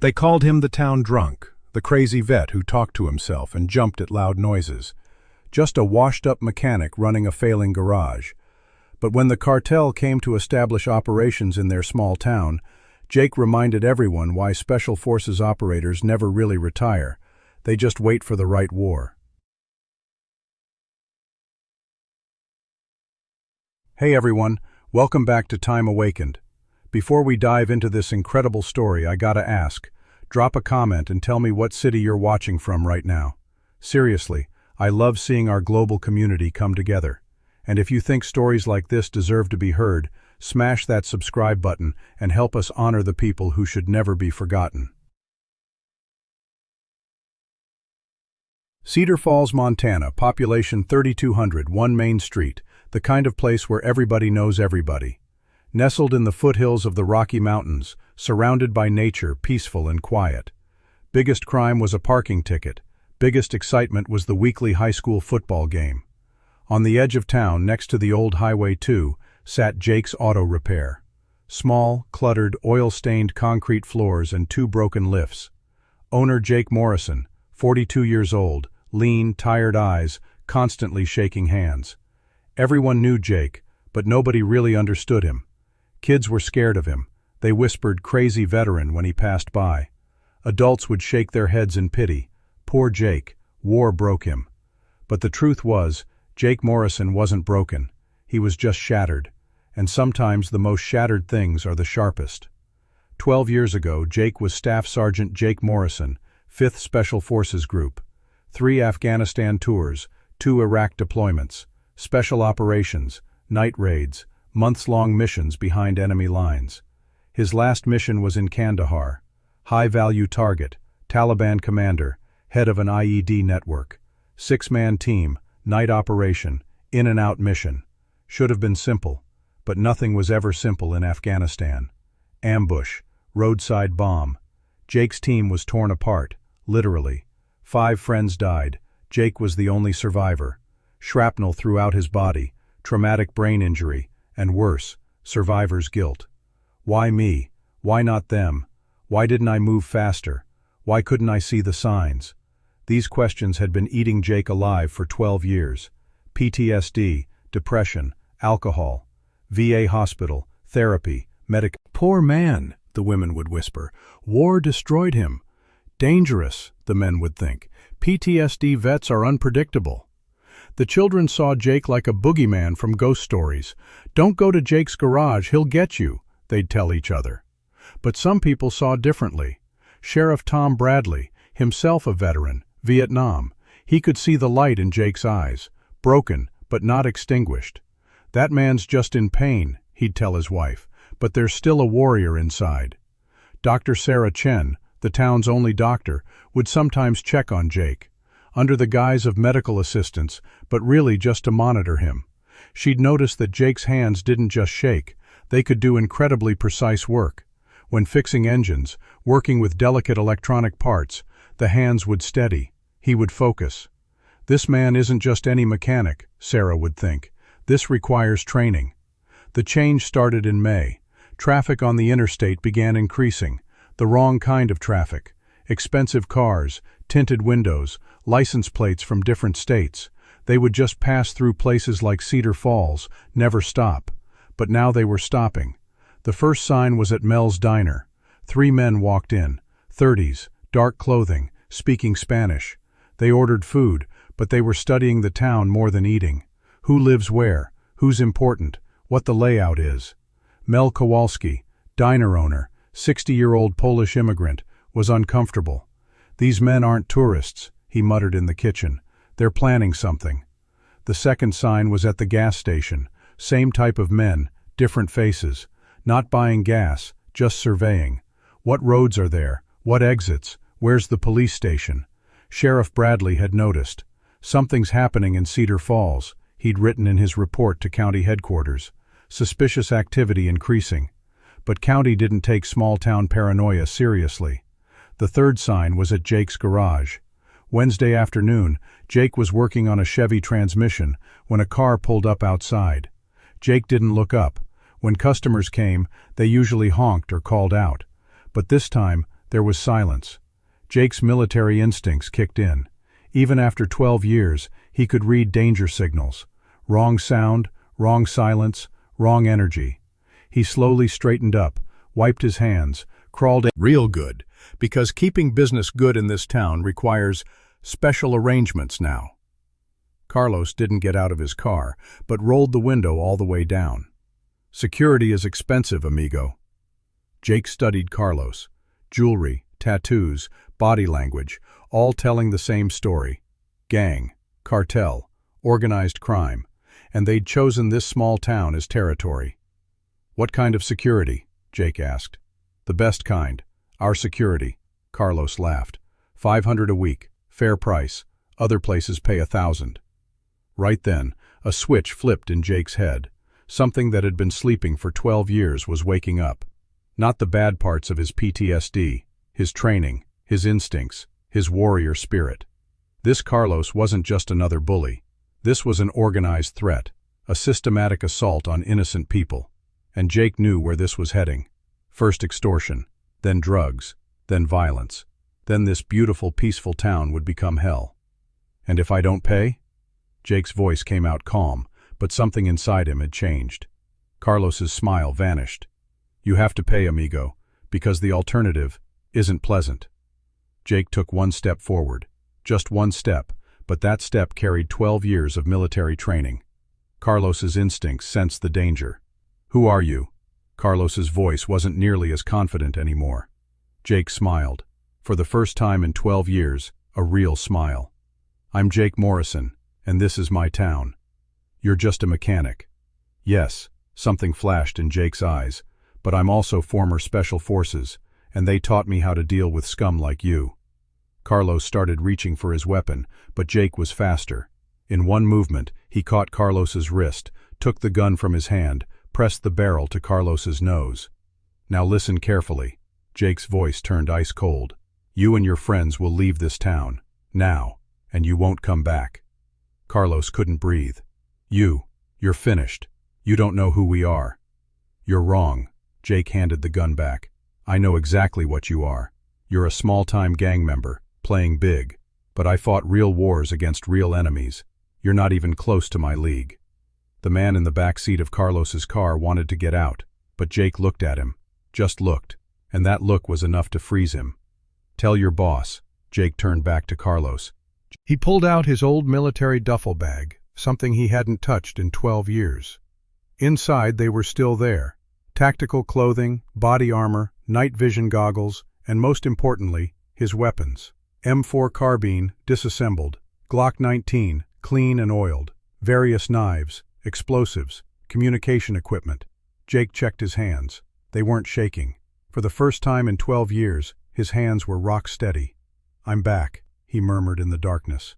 They called him the town drunk, the crazy vet who talked to himself and jumped at loud noises. Just a washed-up mechanic running a failing garage. But when the cartel came to establish operations in their small town, Jake reminded everyone why Special Forces operators never really retire. They just wait for the right war. Hey everyone, welcome back to Time Awakened. Before we dive into this incredible story, I gotta ask, drop a comment and tell me what city you're watching from right now. Seriously, I love seeing our global community come together. And if you think stories like this deserve to be heard, smash that subscribe button and help us honor the people who should never be forgotten. Cedar Falls, Montana, population 3,200, one Main Street, the kind of place where everybody knows everybody. Nestled in the foothills of the Rocky Mountains, surrounded by nature, peaceful and quiet. Biggest crime was a parking ticket. Biggest excitement was the weekly high school football game. On the edge of town, next to the old Highway 2, sat Jake's Auto Repair. Small, cluttered, oil-stained concrete floors and 2 broken lifts. Owner Jake Morrison, 42 years old, lean, tired eyes, constantly shaking hands. Everyone knew Jake, but nobody really understood him. Kids were scared of him. They whispered "crazy veteran" when he passed by. Adults would shake their heads in pity. Poor Jake, war broke him. But the truth was, Jake Morrison wasn't broken. He was just shattered. And sometimes the most shattered things are the sharpest. 12 years ago, Jake was Staff Sergeant Jake Morrison, 5th Special Forces Group. 3 Afghanistan tours, 2 Iraq deployments, special operations, night raids, months-long missions behind enemy lines. His last mission was in Kandahar. High-value target, Taliban commander, head of an IED network. 6-man team, night operation, in-and-out mission. Should have been simple, but nothing was ever simple in Afghanistan. Ambush, roadside bomb. Jake's team was torn apart, literally. 5 friends died. Jake was the only survivor. Shrapnel throughout his body, traumatic brain injury, and worse, survivor's guilt. Why me? Why not them? Why didn't I move faster? Why couldn't I see the signs? These questions had been eating Jake alive for 12 years. PTSD, depression, alcohol, VA hospital, therapy, Poor man, the women would whisper. War destroyed him. Dangerous, the men would think. PTSD vets are unpredictable. The children saw Jake like a boogeyman from ghost stories. Don't go to Jake's garage, he'll get you, they'd tell each other. But some people saw differently. Sheriff Tom Bradley, himself a veteran, Vietnam. He could see the light in Jake's eyes, broken but not extinguished. That man's just in pain, he'd tell his wife, but there's still a warrior inside. Dr. Sarah Chen, the town's only doctor, would sometimes check on Jake, under the guise of medical assistance, but really just to monitor him. She'd noticed that Jake's hands didn't just shake, they could do incredibly precise work. When fixing engines, working with delicate electronic parts, the hands would steady, he would focus. This man isn't just any mechanic, Sarah would think. This requires training. The change started in May. Traffic on the interstate began increasing. The wrong kind of traffic. Expensive cars, tinted windows, license plates from different states. They would just pass through places like Cedar Falls, never stop. But now they were stopping. The first sign was at Mel's Diner. 3 men walked in, 30s, dark clothing, speaking Spanish. They ordered food, but they were studying the town more than eating. Who lives where, who's important, what the layout is. Mel Kowalski, diner owner, 60-year-old Polish immigrant, was uncomfortable. These men aren't tourists, he muttered in the kitchen. They're planning something. The second sign was at the gas station. Same type of men, different faces. Not buying gas, just surveying. What roads are there? What exits? Where's the police station? Sheriff Bradley had noticed. Something's happening in Cedar Falls, he'd written in his report to county headquarters. Suspicious activity increasing. But county didn't take small-town paranoia seriously. The third sign was at Jake's garage. Wednesday afternoon, Jake was working on a Chevy transmission when a car pulled up outside. Jake didn't look up. When customers came, they usually honked or called out. But this time, There was silence. Jake's military instincts kicked in. Even after 12 years, he could read danger signals. Wrong sound, wrong silence, wrong energy. He slowly straightened up, wiped his hands, crawled in. Real good, because keeping business good in this town requires special arrangements now. Carlos didn't get out of his car, but rolled the window all the way down. Security is expensive, amigo. Jake studied Carlos. Jewelry, tattoos, body language, all telling the same story. Gang, cartel, organized crime, and they'd chosen this small town as territory. What kind of security? Jake asked. The best kind. Our security. Carlos laughed. 500 a week. Fair price. Other places pay 1,000. Right then, a switch flipped in Jake's head. Something that had been sleeping for 12 years was waking up. Not the bad parts of his PTSD, his training, his instincts, his warrior spirit. This Carlos wasn't just another bully. This was an organized threat, a systematic assault on innocent people. And Jake knew where this was heading. First extortion, then drugs, then violence. Then this beautiful, peaceful town would become hell. And if I don't pay? Jake's voice came out calm, but something inside him had changed. Carlos's smile vanished. You have to pay, amigo, because the alternative isn't pleasant. Jake took one step forward. Just one step, but that step carried 12 years of military training. Carlos's instincts sensed the danger. Who are you? Carlos's voice wasn't nearly as confident anymore. Jake smiled. For the first time in 12 years, a real smile. I'm Jake Morrison, and this is my town. You're just a mechanic. Yes, something flashed in Jake's eyes, but I'm also former Special Forces, and they taught me how to deal with scum like you. Carlos started reaching for his weapon, but Jake was faster. In one movement, he caught Carlos's wrist, took the gun from his hand, pressed the barrel to Carlos's nose. Now listen carefully. Jake's voice turned ice cold. You and your friends will leave this town. Now. And you won't come back. Carlos couldn't breathe. You're finished. You don't know who we are. You're wrong. Jake handed the gun back. I know exactly what you are. You're a small-time gang member, playing big. But I fought real wars against real enemies. You're not even close to my league. The man in the back seat of Carlos's car wanted to get out, but Jake looked at him. Just looked, and that look was enough to freeze him. Tell your boss. Jake turned back to Carlos. He pulled out his old military duffel bag, something he hadn't touched in 12 years. Inside they were still there. Tactical clothing, body armor, night vision goggles, and most importantly, his weapons. M4 carbine, disassembled. Glock 19, clean and oiled. Various knives, explosives, communication equipment. Jake checked his hands. They weren't shaking. For the first time in 12 years, his hands were rock steady. I'm back, he murmured in the darkness.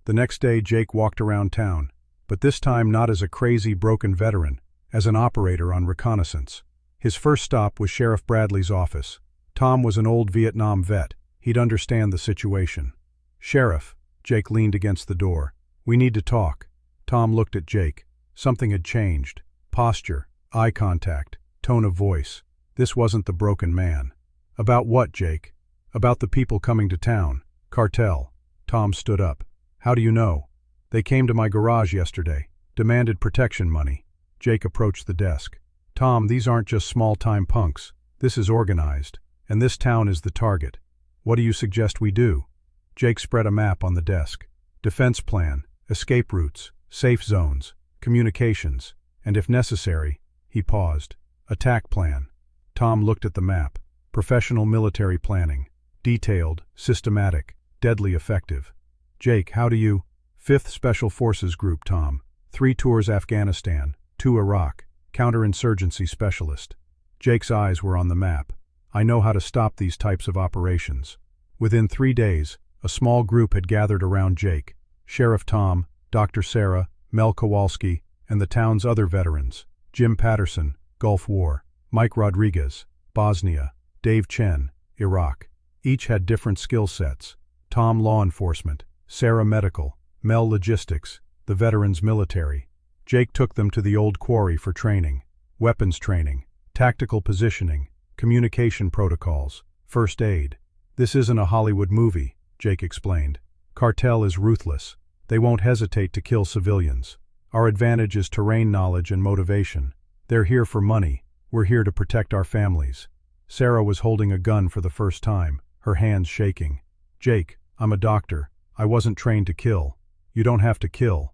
The next day Jake walked around town, but this time not as a crazy, broken veteran, as an operator on reconnaissance. His first stop was Sheriff Bradley's office. Tom was an old Vietnam vet. He'd understand the situation. Sheriff, Jake leaned against the door. We need to talk. Tom looked at Jake. Something had changed. Posture, eye contact, tone of voice. This wasn't the broken man. About what, Jake? About the people coming to town. Cartel. Tom stood up. How do you know? They came to my garage yesterday. Demanded protection money. Jake approached the desk. Tom, these aren't just small-time punks. This is organized. And this town is the target. What do you suggest we do? Jake spread a map on the desk. Defense plan, escape routes, safe zones, communications, and if necessary, he paused. Attack plan. Tom looked at the map. Professional military planning. Detailed, systematic, deadly effective. Jake, how do you? 5th Special Forces Group, Tom. 3 tours Afghanistan, 2 Iraq. Counterinsurgency specialist. Jake's eyes were on the map. I know how to stop these types of operations. Within 3 days, a small group had gathered around Jake. Sheriff Tom, Dr. Sarah, Mel Kowalski, and the town's other veterans. Jim Patterson, Gulf War. Mike Rodriguez, Bosnia. Dave Chen, Iraq. Each had different skill sets. Tom law enforcement, Sarah medical, Mel logistics, the veterans military. Jake took them to the old quarry for training. Weapons training, tactical positioning, communication protocols, first aid. This isn't a Hollywood movie, Jake explained. Cartel is ruthless. They won't hesitate to kill civilians. Our advantage is terrain knowledge and motivation. They're here for money. We're here to protect our families. Sarah was holding a gun for the first time, her hands shaking. Jake, I'm a doctor. I wasn't trained to kill. You don't have to kill.